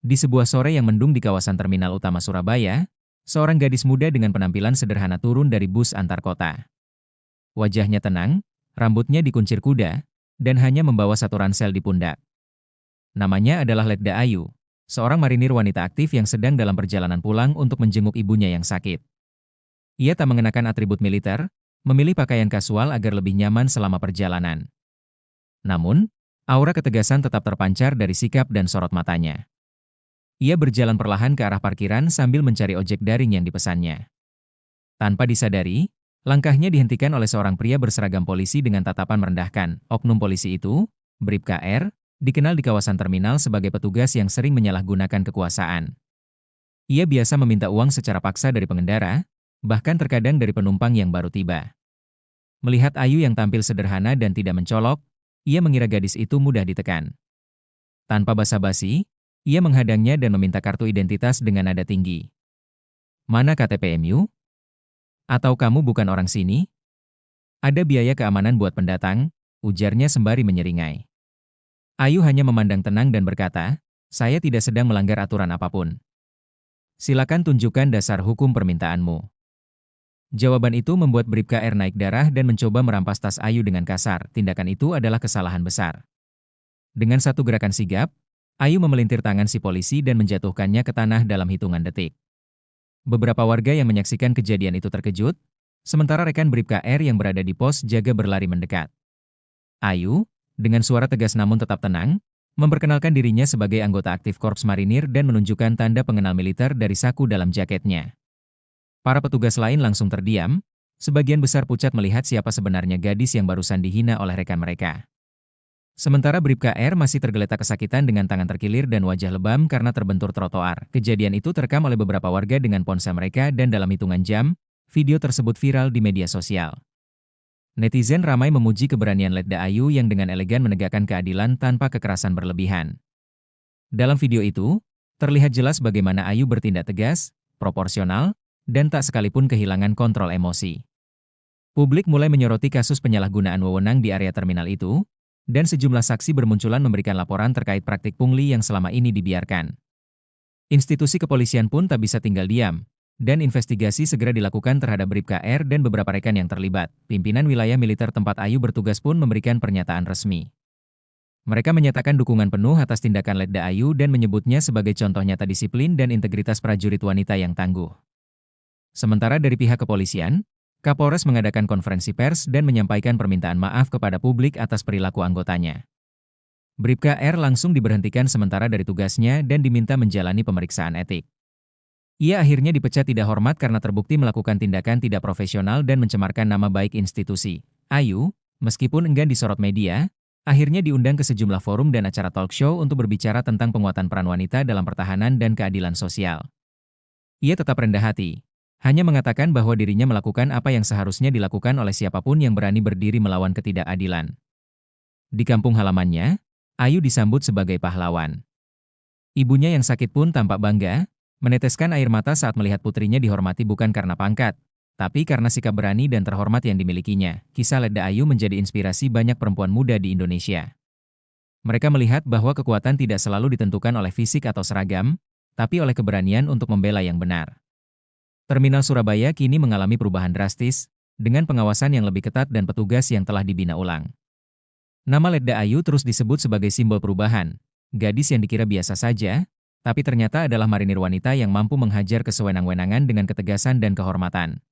Di sebuah sore yang mendung di kawasan terminal utama Surabaya, seorang gadis muda dengan penampilan sederhana turun dari bus antar kota. Wajahnya tenang, rambutnya dikuncir kuda, dan hanya membawa satu ransel di pundak. Namanya adalah Letda Ayu, seorang marinir wanita aktif yang sedang dalam perjalanan pulang untuk menjenguk ibunya yang sakit. Ia tak mengenakan atribut militer, memilih pakaian kasual agar lebih nyaman selama perjalanan. Namun, aura ketegasan tetap terpancar dari sikap dan sorot matanya. Ia berjalan perlahan ke arah parkiran sambil mencari ojek daring yang dipesannya. Tanpa disadari, langkahnya dihentikan oleh seorang pria berseragam polisi dengan tatapan merendahkan. Oknum polisi itu, Bribka R, dikenal di kawasan terminal sebagai petugas yang sering menyalahgunakan kekuasaan. Ia biasa meminta uang secara paksa dari pengendara, bahkan terkadang dari penumpang yang baru tiba. Melihat Ayu yang tampil sederhana dan tidak mencolok, ia mengira gadis itu mudah ditekan. Tanpa basa-basi, ia menghadangnya dan meminta kartu identitas dengan nada tinggi. "Mana KTP-mu? Atau kamu bukan orang sini?" "Ada biaya keamanan buat pendatang," ujarnya sembari menyeringai. Ayu hanya memandang tenang dan berkata, "Saya tidak sedang melanggar aturan apapun. Silakan tunjukkan dasar hukum permintaanmu." Jawaban itu membuat Bribka R naik darah dan mencoba merampas tas Ayu dengan kasar. Tindakan itu adalah kesalahan besar. Dengan satu gerakan sigap, Ayu memelintir tangan si polisi dan menjatuhkannya ke tanah dalam hitungan detik. Beberapa warga yang menyaksikan kejadian itu terkejut, sementara rekan Bribka R yang berada di pos jaga berlari mendekat. Ayu, dengan suara tegas namun tetap tenang, memperkenalkan dirinya sebagai anggota aktif Korps Marinir dan menunjukkan tanda pengenal militer dari saku dalam jaketnya. Para petugas lain langsung terdiam, sebagian besar pucat melihat siapa sebenarnya gadis yang barusan dihina oleh rekan mereka. Sementara Bribka R masih tergeletak kesakitan dengan tangan terkilir dan wajah lebam karena terbentur trotoar. Kejadian itu terekam oleh beberapa warga dengan ponsel mereka dan dalam hitungan jam, video tersebut viral di media sosial. Netizen ramai memuji keberanian Letda Ayu yang dengan elegan menegakkan keadilan tanpa kekerasan berlebihan. Dalam video itu, terlihat jelas bagaimana Ayu bertindak tegas, proporsional, dan tak sekalipun kehilangan kontrol emosi. Publik mulai menyoroti kasus penyalahgunaan wewenang di area terminal itu, dan sejumlah saksi bermunculan memberikan laporan terkait praktik pungli yang selama ini dibiarkan. Institusi kepolisian pun tak bisa tinggal diam, dan investigasi segera dilakukan terhadap Bribka R dan beberapa rekan yang terlibat. Pimpinan wilayah militer tempat Ayu bertugas pun memberikan pernyataan resmi. Mereka menyatakan dukungan penuh atas tindakan Letda Ayu dan menyebutnya sebagai contoh nyata disiplin dan integritas prajurit wanita yang tangguh. Sementara dari pihak kepolisian, Kapolres mengadakan konferensi pers dan menyampaikan permintaan maaf kepada publik atas perilaku anggotanya. Bribka R langsung diberhentikan sementara dari tugasnya dan diminta menjalani pemeriksaan etik. Ia akhirnya dipecat tidak hormat karena terbukti melakukan tindakan tidak profesional dan mencemarkan nama baik institusi. Ayu, meskipun enggan disorot media, akhirnya diundang ke sejumlah forum dan acara talk show untuk berbicara tentang penguatan peran wanita dalam pertahanan dan keadilan sosial. Ia tetap rendah hati. Hanya mengatakan bahwa dirinya melakukan apa yang seharusnya dilakukan oleh siapapun yang berani berdiri melawan ketidakadilan. Di kampung halamannya, Ayu disambut sebagai pahlawan. Ibunya yang sakit pun tampak bangga, meneteskan air mata saat melihat putrinya dihormati bukan karena pangkat, tapi karena sikap berani dan terhormat yang dimilikinya. Kisah Letda Ayu menjadi inspirasi banyak perempuan muda di Indonesia. Mereka melihat bahwa kekuatan tidak selalu ditentukan oleh fisik atau seragam, tapi oleh keberanian untuk membela yang benar. Terminal Surabaya kini mengalami perubahan drastis, dengan pengawasan yang lebih ketat dan petugas yang telah dibina ulang. Nama Letda Ayu terus disebut sebagai simbol perubahan, gadis yang dikira biasa saja, tapi ternyata adalah marinir wanita yang mampu menghajar kesewenang-wenangan dengan ketegasan dan kehormatan.